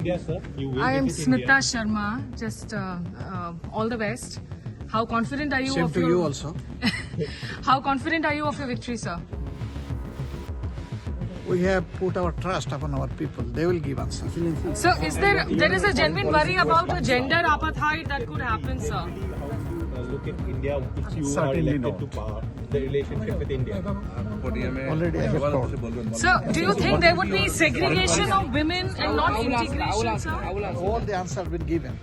Yes, sir. You will I am visit Smita India. Sharma. Just all the best. How confident are you Same of to your... you also. How confident are you of your victory, sir? We have put our trust upon our people. They will give answer. So there is a genuine worry about a gender apartheid that could happen, sir? How you look at India, which you are Certainly elected not. to power, the relationship with India. Already I have told. So do you think there would be segregation of women and not integration, sir? All the answers have been given.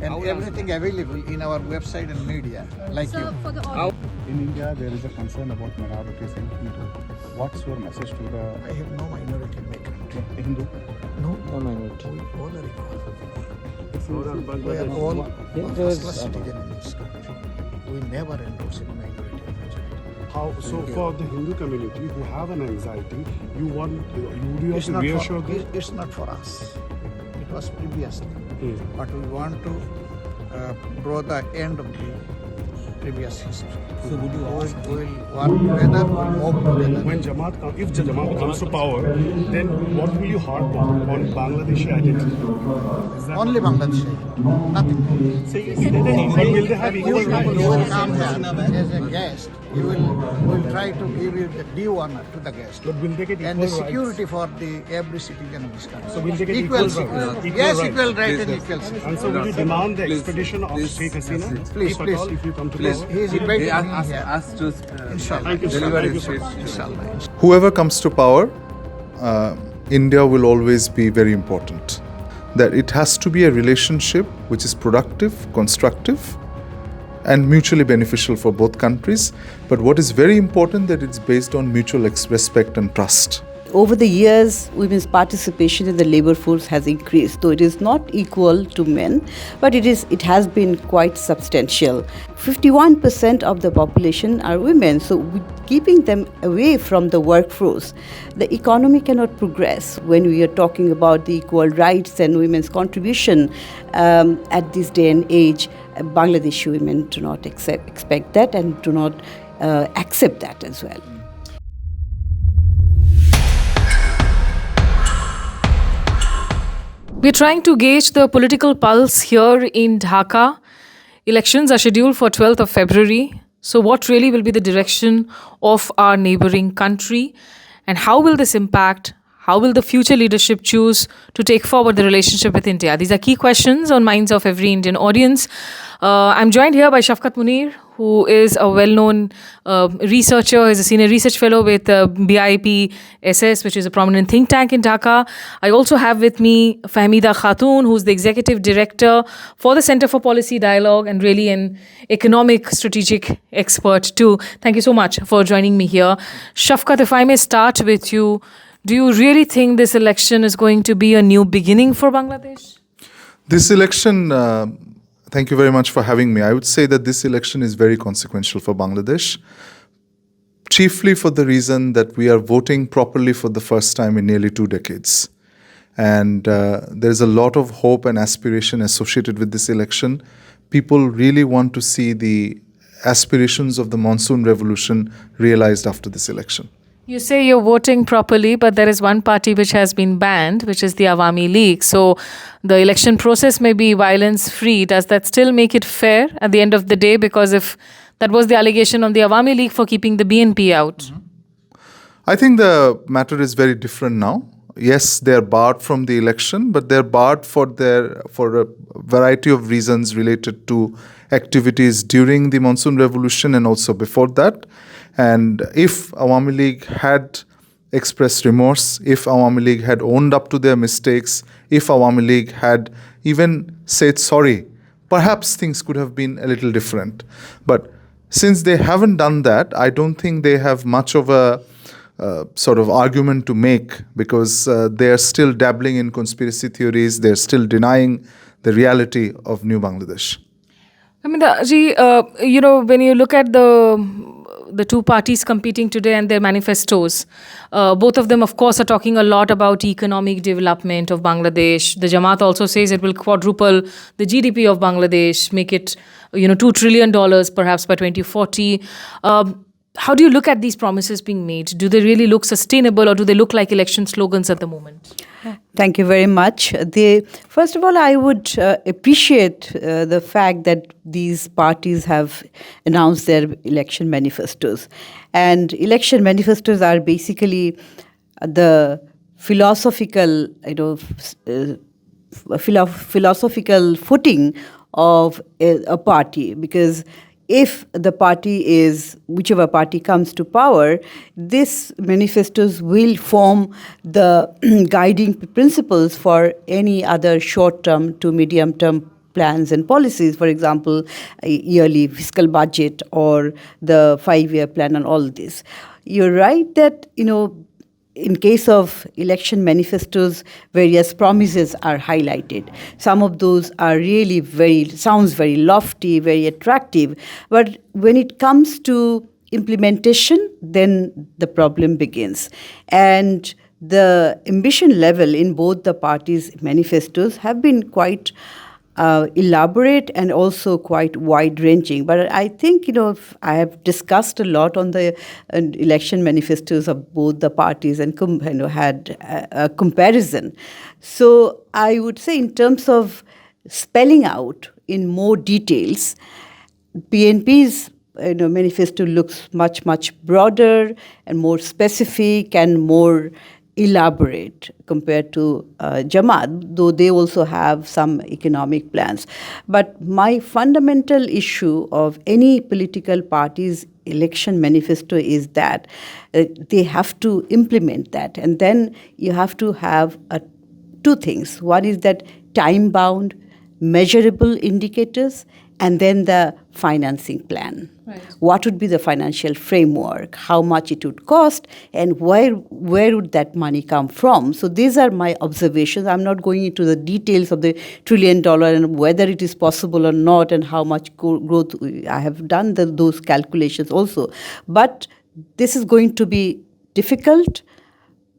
And everything available in our website and media, like you. In India, there is a concern about minorities in Hindu. What's your message to the I have no minority in my country. Hindu? No minority. We all are equal. We are all first-class citizens in this country. We never endorse any minority or majority. How so? For the Hindu community who have an anxiety, you have It's to not, reassure for, them. it's not for us. It was previously. But we want to draw the end of the previous history. So would you ask? We will work together, we will hope together. When if Jamaat comes to power, then what will you harp on Bangladeshi identity? Is that Only Bangladesh, nothing more. but will they have equal You rights? will come here as a guest. We will try to give you the due honor to the guest. But will they get And equal the rights? security for every citizen of this country. So will they get equal equal security. rights? Equal Yes, rights. equal right and equal security. And so will you demand the expedition of Sheikh Hasina? Please, if at please. all, if you come to Please, power? he is inviting me Ask here. us to Inshallah. Thank you, sir. deliver Thank you his so much. speech. Inshallah. Whoever comes to power, India will always be very important. That it has to be a relationship which is productive, constructive, and mutually beneficial for both countries. But what is very important that it's based on mutual respect and trust. Over the years, women's participation in the labor force has increased, though it is not equal to men, but it has been quite substantial. 51% of the population are women, so keeping them away from the workforce, the economy cannot progress. When we are talking about the equal rights and women's contribution at this day and age, Bangladeshi women do not expect that and do not accept that as well. We're trying to gauge the political pulse here in Dhaka. Elections are scheduled for 12th of February. So what really will be the direction of our neighboring country? And how will this impact? How will the future leadership choose to take forward the relationship with India? These are key questions on minds of every Indian audience. I'm joined here by Shafqat Munir, who is a well-known researcher. He's a senior research fellow with BIPSS, which is a prominent think tank in Dhaka. I also have with me Fahmida Khatun, who's the executive director for the Center for Policy Dialogue and really an economic strategic expert too. Thank you so much for joining me here. Shafqat, if I may start with you, do you really think this election is going to be a new beginning for Bangladesh? This election, thank you very much for having me. I would say that this election is very consequential for Bangladesh, chiefly for the reason that we are voting properly for the first time in nearly 2 decades. And there's a lot of hope and aspiration associated with this election. People really want to see the aspirations of the monsoon revolution realized after this election. You say you're voting properly, but there is one party which has been banned, which is the Awami League. So the election process may be violence-free. Does that still make it fair at the end of the day? Because if that was the allegation on the Awami League for keeping the BNP out. I think the matter is very different now. Yes, they are barred from the election, but they're barred for a variety of reasons related to activities during the monsoon revolution and also before that. And if Awami League had expressed remorse, if Awami League had owned up to their mistakes, if Awami League had even said sorry, perhaps things could have been a little different. But since they haven't done that, I don't think they have much of a sort of argument to make, because they are still dabbling in conspiracy theories. They're still denying the reality of New Bangladesh. I mean, when you look at the two parties competing today and their manifestos, both of them, of course, are talking a lot about economic development of Bangladesh. The Jamaat also says it will quadruple the GDP of Bangladesh, make it, $2 trillion perhaps by 2040. how do you look at these promises being made? Do they really look sustainable, or do they look like election slogans at the moment? Thank you very much. First of all, I would appreciate the fact that these parties have announced their election manifestos. And election manifestos are basically the philosophical, philosophical footing of a party, because if the party is, whichever party comes to power, this manifestos will form the guiding principles for any other short-term to medium-term plans and policies, for example, a yearly fiscal budget or the 5-year plan and all this. You're right that, in case of election manifestos, various promises are highlighted. Some of those are really sounds very lofty, very attractive. But when it comes to implementation, then the problem begins. And the ambition level in both the parties' manifestos have been quite elaborate and also quite wide-ranging. But I think, I have discussed a lot on the election manifestos of both the parties and had a comparison. So I would say, in terms of spelling out in more details, BNP's manifesto looks much, much broader and more specific and more elaborate compared to Jamaat, though they also have some economic plans. But my fundamental issue of any political party's election manifesto is that they have to implement that. And then you have to have two things. One is that time-bound, measurable indicators, and then the financing plan. Right. What would be the financial framework, how much it would cost, and where would that money come from? So these are my observations. I'm not going into the details of the $1 trillion and whether it is possible or not and how much growth. I have done those calculations also. But this is going to be difficult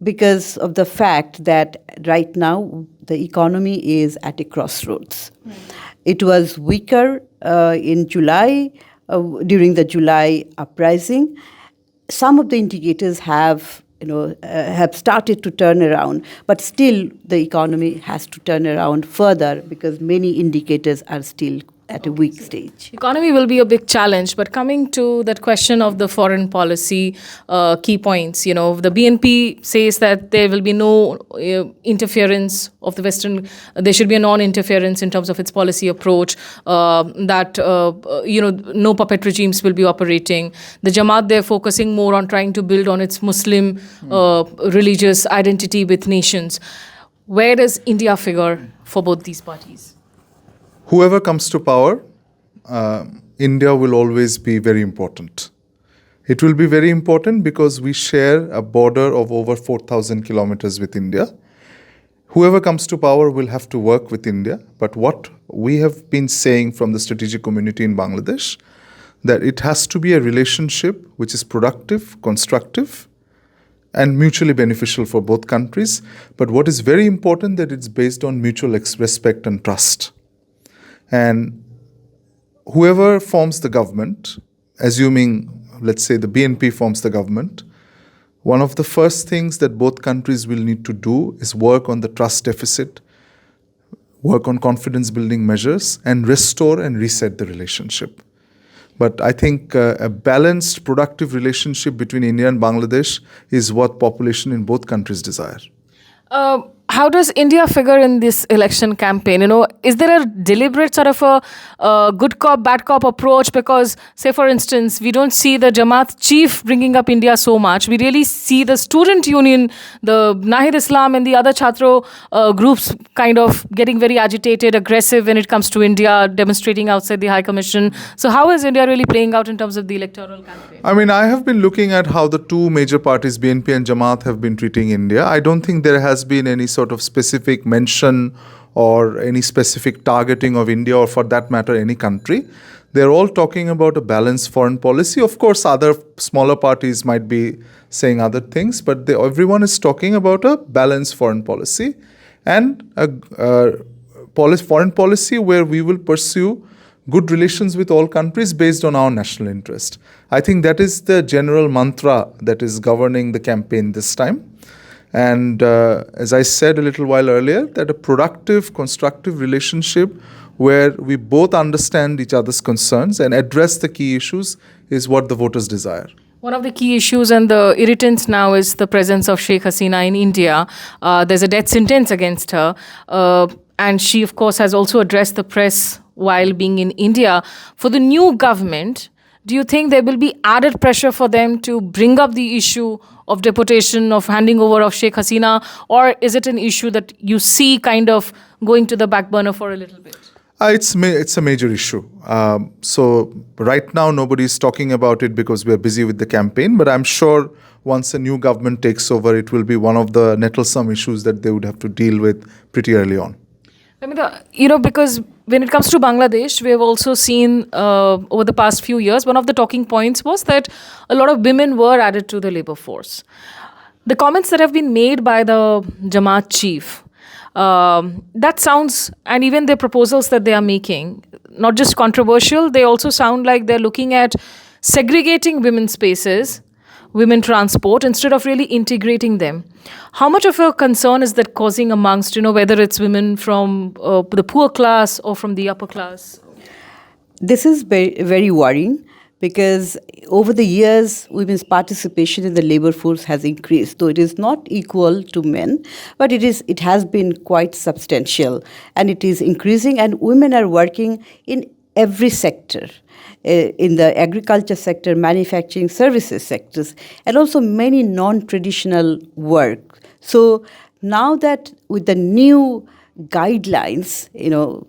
because of the fact that right now the economy is at a crossroads. Right. It was weaker in July, during the July uprising. Some of the indicators have started to turn around, but still the economy has to turn around further because many indicators are still at a weak stage. Economy will be a big challenge, but coming to that question of the foreign policy key points, the BNP says that there will be no interference of the Western, there should be a non-interference in terms of its policy approach, that, no puppet regimes will be operating. The Jamaat, they're focusing more on trying to build on its Muslim religious identity with nations. Where does India figure for both these parties? Whoever comes to power, India will always be very important. It will be very important because we share a border of over 4,000 kilometers with India. Whoever comes to power will have to work with India. But what we have been saying from the strategic community in Bangladesh, that it has to be a relationship which is productive, constructive, and mutually beneficial for both countries. But what is very important, that it's based on mutual respect and trust. And whoever forms the government, assuming, let's say, the BNP forms the government, one of the first things that both countries will need to do is work on the trust deficit, work on confidence-building measures, and restore and reset the relationship. But I think a balanced, productive relationship between India and Bangladesh is what population in both countries desire. How does India figure in this election campaign? Is there a deliberate sort of a good cop, bad cop approach? Because, say, for instance, we don't see the Jamaat chief bringing up India so much. We really see the student union, the Nahid Islam and the other Chhatro groups kind of getting very agitated, aggressive when it comes to India, demonstrating outside the High Commission. So how is India really playing out in terms of the electoral campaign? I have been looking at how the two major parties, BNP and Jamaat, have been treating India. I don't think there has been any sort of specific mention or any specific targeting of India, or for that matter any country. They're all talking about a balanced foreign policy. Of course, other smaller parties might be saying other things, but everyone is talking about a balanced foreign policy and a foreign policy where we will pursue good relations with all countries based on our national interest. I think that is the general mantra that is governing the campaign this time. And as I said a little while earlier, that a productive, constructive relationship where we both understand each other's concerns and address the key issues is what the voters desire. One of the key issues and the irritants now is the presence of Sheikh Hasina in India. There's a death sentence against her. And she, of course, has also addressed the press while being in India. For the new government, do you think there will be added pressure for them to bring up the issue of deportation, of handing over of Sheikh Hasina? Or is it an issue that you see kind of going to the back burner for a little bit? It's a major issue. So right now, nobody is talking about it because we are busy with the campaign. But I'm sure once a new government takes over, it will be one of the nettlesome issues that they would have to deal with pretty early on. Because when it comes to Bangladesh, we have also seen over the past few years, one of the talking points was that a lot of women were added to the labor force. The comments that have been made by the Jamaat chief, that sounds, and even the proposals that they are making, not just controversial, they also sound like they're looking at segregating women's spaces, women transport, instead of really integrating them. How much of a concern is that causing amongst, whether it's women from the poor class or from the upper class? This is very, very worrying because over the years, women's participation in the labor force has increased. Though it is not equal to men, but it has been quite substantial, and it is increasing, and women are working in every sector. In the agriculture sector, manufacturing, services sectors, and also many non-traditional work. So now that with the new guidelines,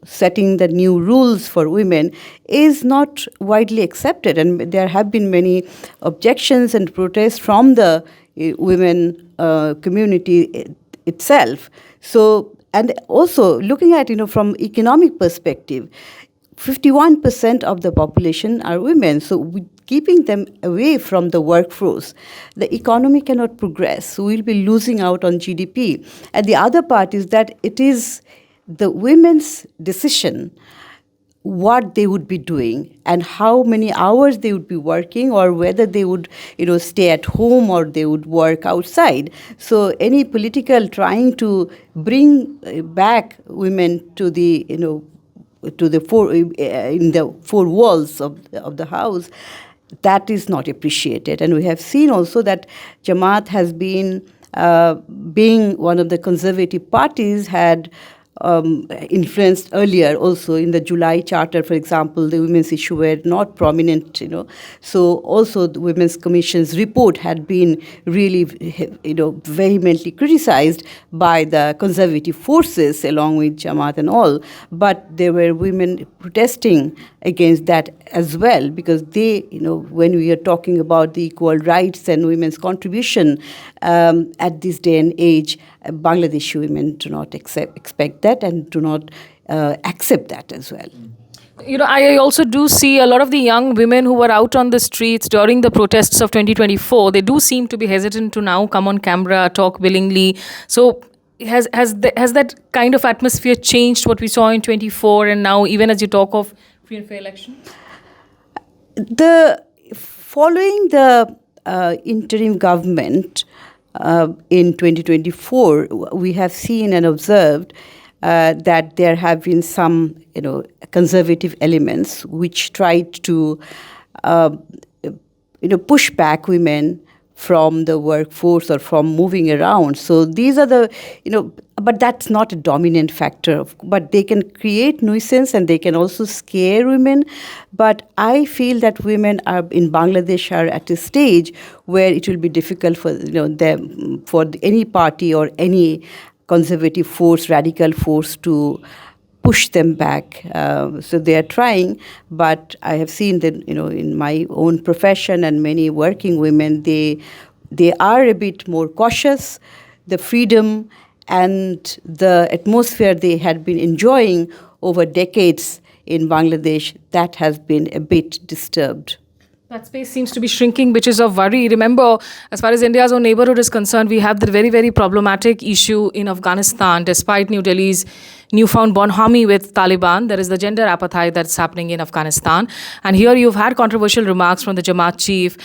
setting the new rules for women is not widely accepted. And there have been many objections and protests from the women community itself. So, and also looking at, from economic perspective, 51% of the population are women. So keeping them away from the workforce, the economy cannot progress. So we'll be losing out on GDP. And the other part is that it is the women's decision what they would be doing and how many hours they would be working, or whether they would, stay at home or they would work outside. So any political trying to bring back women to the, to the in the four walls of the house, that is not appreciated. And we have seen also that Jamaat has been, being one of the conservative parties, had influenced earlier also in the July Charter, for example, the women's issue were not prominent, So also the Women's Commission's report had been really, vehemently criticized by the conservative forces along with Jamaat and all. But there were women protesting against that as well, because they, when we are talking about the equal rights and women's contribution at this day and age, Bangladeshi women do not expect that and do not accept that as well. I also do see a lot of the young women who were out on the streets during the protests of 2024. They do seem to be hesitant to now come on camera, talk willingly. So has that kind of atmosphere changed what we saw in 24 and now even as you talk of free and fair election? Following the interim government in 2024, we have seen and observed that there have been some, conservative elements which tried to, push back women from the workforce or from moving around. So these are the, but that's not a dominant factor. But they can create nuisance and they can also scare women. But I feel that women are in Bangladesh are at a stage where it will be difficult for them, for any party or any conservative force, radical force to push them back. So they are trying, but I have seen that, in my own profession and many working women, they are a bit more cautious. The freedom and the atmosphere they had been enjoying over decades in Bangladesh, that has been a bit disturbed. That space seems to be shrinking, which is of worry. Remember, as far as India's own neighborhood is concerned, we have the very, very problematic issue in Afghanistan, despite New Delhi's newfound bonhomie with Taliban. There is the gender apartheid that's happening in Afghanistan. And here you've had controversial remarks from the Jamaat chief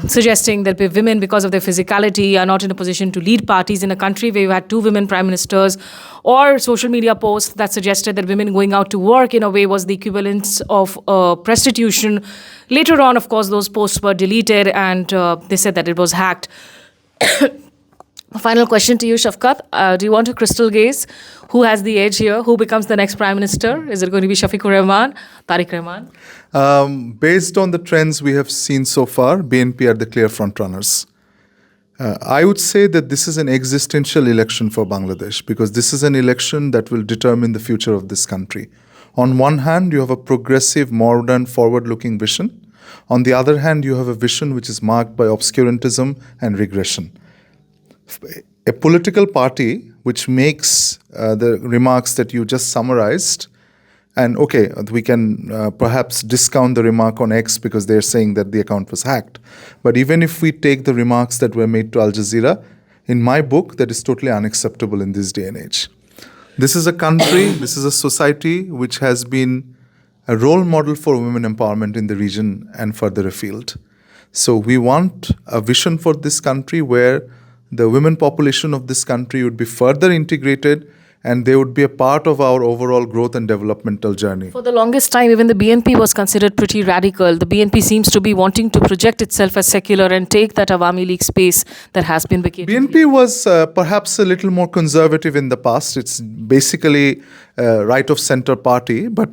suggesting that women, because of their physicality, are not in a position to lead parties in a country where you had 2 women prime ministers, or social media posts that suggested that women going out to work in a way was the equivalent of prostitution. Later on, of course, those posts were deleted and they said that it was hacked. Final question to you, Shafqat. Do you want to crystal gaze? Who has the edge here? Who becomes the next Prime Minister? Is it going to be Shafiqur Rahman, Tariq Rahman? Based on the trends we have seen so far, BNP are the clear frontrunners. I would say that this is an existential election for Bangladesh because this is an election that will determine the future of this country. On one hand, you have a progressive, modern, forward-looking vision. On the other hand, you have a vision which is marked by obscurantism and regression. A political party which makes the remarks that you just summarized, and okay, we can perhaps discount the remark on X because they're saying that the account was hacked. But even if we take the remarks that were made to Al Jazeera, in my book, that is totally unacceptable in this day and age. This is a country, this is a society which has been a role model for women empowerment in the region and further afield. So we want a vision for this country where the women population of this country would be further integrated and they would be a part of our overall growth and developmental journey. For the longest time, even the BNP was considered pretty radical. The BNP seems to be wanting to project itself as secular and take that Awami League space that has been vacated. BNP was perhaps a little more conservative in the past. It's basically a right-of-center party, but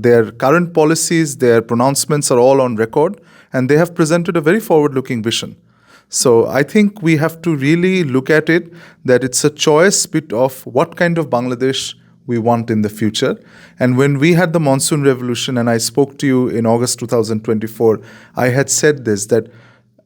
their current policies, their pronouncements are all on record, and they have presented a very forward-looking vision. So I think we have to really look at it that it's a choice bit of what kind of Bangladesh we want in the future. And when we had the monsoon revolution and I spoke to you in August 2024, I had said this, that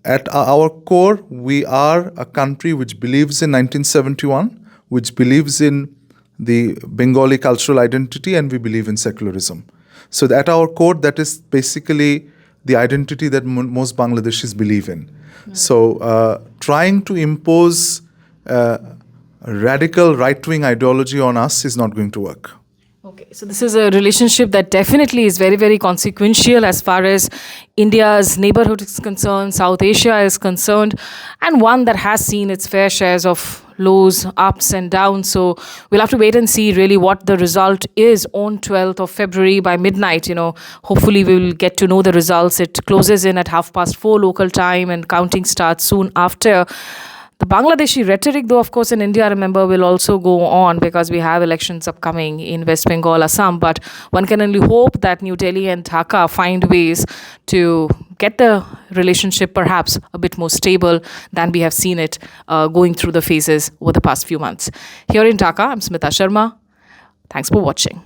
at our core, we are a country which believes in 1971, which believes in the Bengali cultural identity, and we believe in secularism. So at our core, that is basically the identity that most Bangladeshis believe in. So trying to impose radical right-wing ideology on us is not going to work. Okay, so this is a relationship that definitely is very, very consequential as far as India's neighborhood is concerned, South Asia is concerned, and one that has seen its fair shares of lows, ups and downs. So we'll have to wait and see really what the result is on 12th of February by midnight. Hopefully we will get to know the results. It closes in at 4:30 local time and counting starts soon after. The Bangladeshi rhetoric, though, of course, in India, remember, will also go on because we have elections upcoming in West Bengal, Assam. But one can only hope that New Delhi and Dhaka find ways to get the relationship perhaps a bit more stable than we have seen it going through the phases over the past few months. Here in Dhaka, I'm Smita Sharma. Thanks for watching.